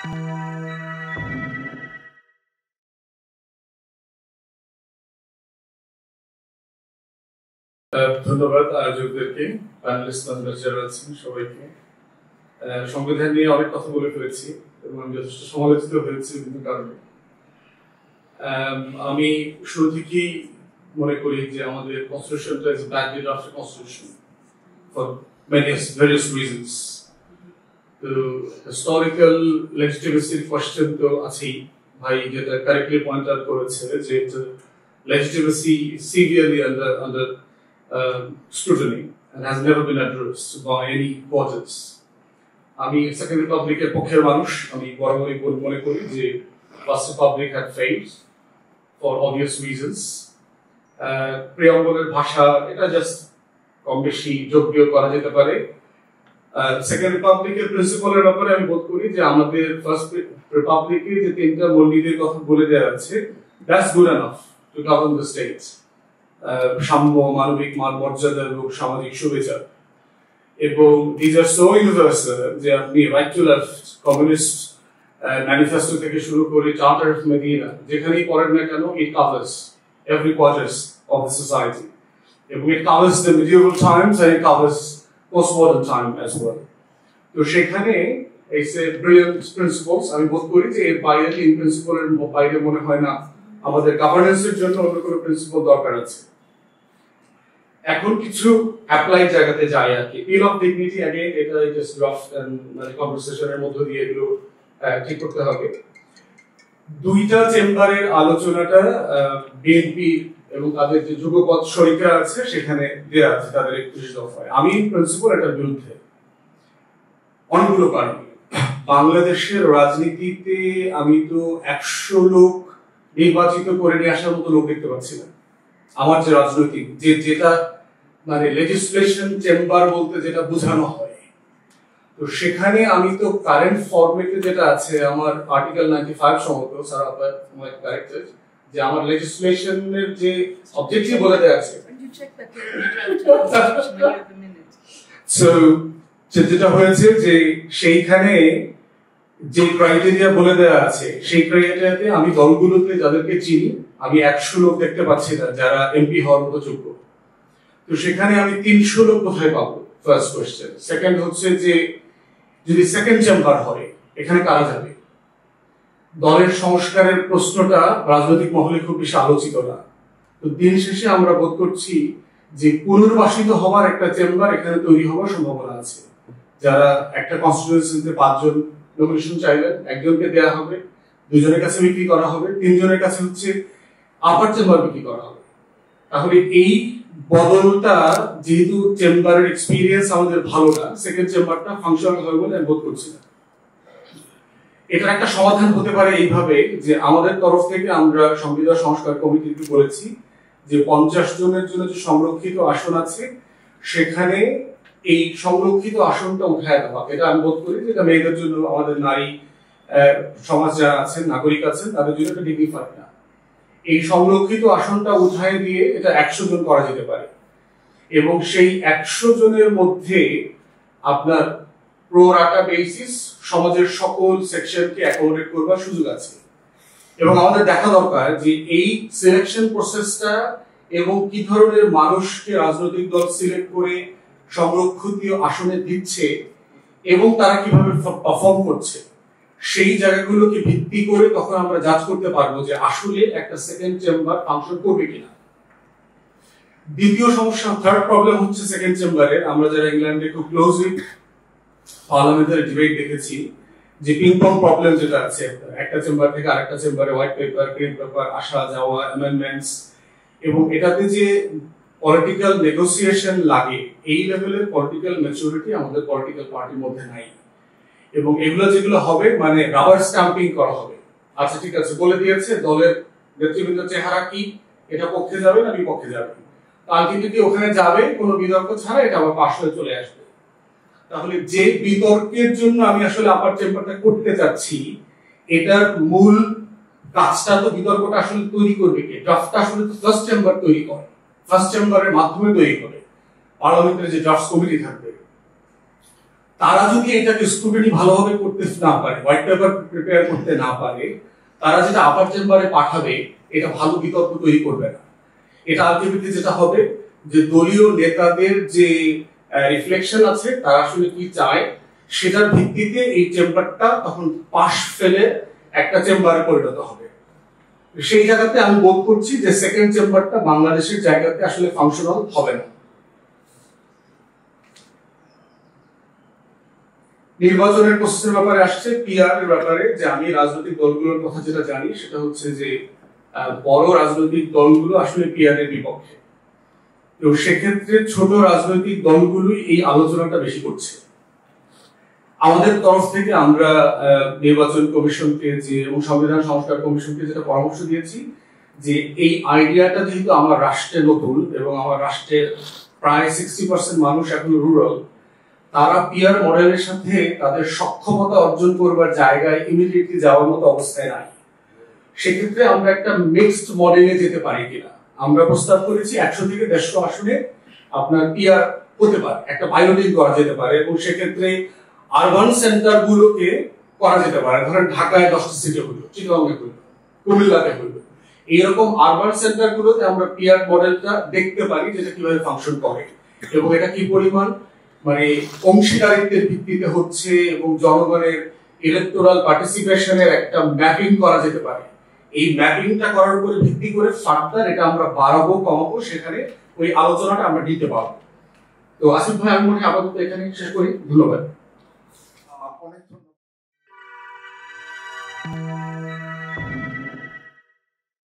ধন্যবাদ আয়োজকদেরকে, প্যানেলিস্ট যারা আছেন সবাইকে। সংবিধান নিয়ে অনেক কথা বলে ফেলেছি এবং আমি যথেষ্ট সমালোচিত হয়েছি বিভিন্ন কারণে। আমি শুরু থেকেই মনে করি যে আমাদের কনস্টিটিউশনটা is badly drafted constitution for various reasons. তো হিস্টোরিক্যাল লেজিটিমেসির কোয়েশ্চেন তো আছেই, ভাই যেটা কারেক্টলি পয়েন্ট আউট করেছে যে legitimacy is severely under scrutiny and has never been addressed by any quarters. আমি সেকেন্ড রিপাবলিকের পক্ষের মানুষ। আমি বরাবরই মনে করি যে first Republic had failed for obvious reasons. প্রিয়াম্বলের ভাষা এটা জাস্ট কম বেশি যোগ্য করা যেতে পারে। সেকেন্ড রিপাবলিকের প্রিন্সিপালের ব্যাপারে আমি বোধ করি যে আমাদের ফার্স্ট রিপাবলিকে যে তিনটা মূলনীতির কথা বলে দেওয়া আছে, that's good enough to govern the state. সাম্য, মানবিক মান মর্যাদা এবং সামাজিক সুবিচার, এবং দিজ আর সো ইউনিভার্সাল যে আপনি right to left, communist manifesto থেকে শুরু করে চার্টার অফ মেদিনা যেখানেই পড়েন না কেন, it covers every quarters of the society, এবং it covers the medieval times and it covers postmodern time as well. তো সেখানে এই সে ব্রিলিয়ান্ট প্রিন্সিপলস, আমি বোধ করি যে এর বাইরে তিন প্রিন্সিপলের বাইরে মনে হয় না আমাদের গভর্নেন্সের জন্য অন্য কোনো প্রিন্সিপল দরকার আছে। এখন কিছু অ্যাপ্লাইড জায়গাতে যায় আর কি। পিল অফ ডিগনিটি अगेन এটা জাস্ট রাফ মানে কনভারসেশনের মধ্য দিয়ে এগুলো ঠিক করতে হবে। দুইটা চেম্বারের আলোচনাটা বিএনপি এবং তাদের যে যুগপৎ শরিকরা আছে সেখানে দেয়া আছে তাদের 31 দফায়। আমি প্রিন্সিপাল এটার বিরুদ্ধে অনেকগুলো কারণ। বাংলাদেশের রাজনীতিতে আমি তো 100 লোক নির্বাচিত করে নিয়ে আসার মতো লোক দেখতে পাচ্ছি না। আমার যে রাজনৈতিক যেটা মানে লেজিসলেশন চেম্বার বলতে যেটা বোঝানো হয়, তো সেখানে আমি তো কারেন্ট ফরম্যাটে যেটা আছে আমার আর্টিকেল 95 সম্মত, স্যার আপনার কারেক্টেড যে আমার লেজিসলেশনের যে অবজেক্টিভ বলে দেওয়া আছে, সো যেটা হয়েছে যে সেইখানে যে ক্রাইটেরিয়া বলে দেওয়া আছে সেই ক্রাইটেরিয়াতে আমি দলগুলোতে যাদেরকে চিনি আমি 100 লোক দেখতে পাচ্ছি না যারা এমপি হওয়ার মতো যোগ্য। তো সেখানে আমি 300 লোক কোথায় পাবো? First question. সেকেন্ড হচ্ছে যে যদি সেকেন্ড চেম্বার হয় এখানে কারা যাবে? দলের সংস্কারের প্রশ্নটা রাজনৈতিক মহলে খুব বেশি আলোচিত না। তো দিন শেষে আমরা বোধ করছি যে পুনর্বাসিত হওয়ার একটা চেম্বার এখানে তৈরি হওয়ার সম্ভাবনা আছে। যারা একটা কনস্টিটিউয়েন্সিতে 5 জন নমিনেশন চাইলেন, একজনকে দেওয়া হবে, 2 জনের কাছে বিক্রি করা হবে, 3 জনের কাছে হচ্ছে আপার চেম্বার বিক্রি করা হবে। তাহলে এই বদলটা যেহেতু চেম্বারের এক্সপিরিয়েন্স আমাদের ভালো না, সেকেন্ড চেম্বারটা ফাংশনাল হবে বলে আমি বোধ করছি না। এটার একটা সমাধান হতে পারে এইভাবে যে আমাদের তরফ থেকে আমরা সংবিধান সংস্কার কমিটিকে বলেছি যে 50 জনের জন্য যে সংরক্ষিত আসন আছে সেখানে এই সংরক্ষিত আসনটা উঠায় দেওয়া। এটা আমি বোধ করি যে এটা মেয়েদের জন্য, আমাদের নারী সমাজ যারা আছেন, নাগরিক আছেন, তাদের জন্য এটা ডিগনিফাইড না। এই সংরক্ষিত আসনটা উঠায় দিয়ে এটা 100 জন করা যেতে পারে, এবং সেই 100 জনের মধ্যে আপনার প্রো রাটা বেসিস সমাজের সকল সেকশনকে অ্যাকোমোডেট করবার সুযোগ আছে। এবং আমাদের দেখা দরকার যে এই সিলেকশন প্রসেসটা এবং কি ধরনের মানুষকে রাজনৈতিক দল সিলেক্ট করে সংরক্ষিত আসনে দিচ্ছে এবং তারা কিভাবে পারফর্ম করছে, সেই জায়গাগুলোকে ভিত্তি করে তখন আমরা জাজ করতে পারবো যে আসলে একটা সেকেন্ড চেম্বার ফাংশন করবে কিনা। দ্বিতীয় সমস্যা, থার্ড প্রবলেম হচ্ছে সেকেন্ড চেম্বারে আমরা যারা ইংল্যান্ডে খুব ক্লোজলি পার্লামেন্টারি ডিবেট দেখেছি যে পিং পং প্রবলেম যেটা আছে, একটা চেম্বার থেকে আরেকটা চেম্বারে হোয়াইট পেপার, গ্রিন পেপার, আসা যাওয়া, অ্যামেন্ডমেন্টস, এবং এটাতে যে পলিটিক্যাল নেগোসিয়েশন লাগে এই লেভেলের পলিটিক্যাল ম্যাচুরিটি আমাদের পলিটিক্যাল পার্টির মধ্যে নাই। এবং এগুলো যেগুলো হবে মানে রাবার স্টাম্পিং করা হবে, আচ্ছা ঠিক আছে বলে দিয়েছে দলের নেতৃবৃন্দের চেহারা কি, এটা পক্ষে যাবে না বিপক্ষে যাবে, আলটিমেটলি ওখানে যাবে কোনো বিতর্ক ছাড়া, এটা আবার পাশ হয়ে চলে আসবে। তাহলে যে বিতর্কের জন্য আমি আসলে আপার চেম্বারটা করতে চাচ্ছি এটার মূল কাজটা তো বিতর্কটা আসলে তৈরি করবে কে? ড্রাফটটা আসলে তো ফার্স্ট চেম্বার তৈরি করে, ফার্স্ট চেম্বারের মাধ্যমে তৈরি করে, পার্লামেন্টের যে ড্রাফট কমিটি থাকবে তারা যদি এটাকে স্ক্রুটিনি ভালোভাবে করতে না পারে, হোয়াইট পেপার প্রিপেয়ার করতে না পারে, তারা যেটা আপার চেম্বারে পাঠাবে এটা ভালো বিতর্ক তৈরি করবে না। এটা আলটিমেটলি যেটা হবে যে দলীয় নেতাদের যে রিফ্লেকশন আছে তারা আসলে কি চায় সেটার ভিত্তিতে এই চেম্বারটা তখন পাশ ফেলে একটা চেম্বারে পরিণত হবে। সেই জায়গাতে আমি বোধ করছি যে সেকেন্ড চেম্বারটা বাংলাদেশের জায়গাতে আসলে ফাংশনাল হবে না। নির্বাচনের প্রসেসের ব্যাপারে আসছে, পিআর এর ব্যাপারে, যে আমি রাজনৈতিক দলগুলোর কথা যেটা জানি সেটা হচ্ছে যে বড় রাজনৈতিক দলগুলো আসলে পিআর এর বিপক্ষে। তো সেক্ষেত্রে ছোট রাজনৈতিক দলগুলোই এই আলোচনাটা বেশি করছে। আমাদের তরফ থেকে আমরা নির্বাচন কমিশনকে যে এবং সংবিধান সংস্কার কমিশনকে যেটা পরামর্শ দিয়েছি যে এই আইডিয়াটা যেহেতু আমার রাষ্ট্রে নতুন এবং আমার রাষ্ট্রের প্রায় 60% মানুষ এখন রুরাল, তারা পিআর মডেলের সাথে তাদের সক্ষমতা অর্জন করবার জায়গায় ইমিডিয়েটলি যাওয়ার মতো অবস্থায় নাই। সেক্ষেত্রে আমরা একটা মিক্সড মডেলে যেতে পারি কিনা আমরা প্রস্তাব করেছি। 100 থেকে 150 আসনে আপনার পিআর হতে পারে, একটা পাইলটিং করা যেতে পারে এবং সেক্ষেত্রে আরবান সেন্টার গুলোকে করা যেতে পারে। ধরেন ঢাকায় 10টা সিটে হলো, চিটাগংয়ে হলো, কুমিল্লাতে হলো, এইরকম আরবান সেন্টার গুলোতে আমরা পিআর মডেলটা দেখতে পারি যেটা কিভাবে ফাংশন করে এবং এটা কি পরিমাণ মানে অংশীদারিত্বের ভিত্তিতে হচ্ছে এবং জনগণের ইলেকটোরাল পার্টিসিপেশনের একটা ম্যাপিং করা যেতে পারে। এই ম্যাপিংটা করার উপরে ভিত্তি করে ফার্দার এটা আমরা বাড়াবো কমাবো, সেখানে ওই আলোচনাটা আমরা দিতে পারবো। তো আসিফ ভাই, আমি মনে হয় আপাতত এখানে শেষ করি। ধন্যবাদ।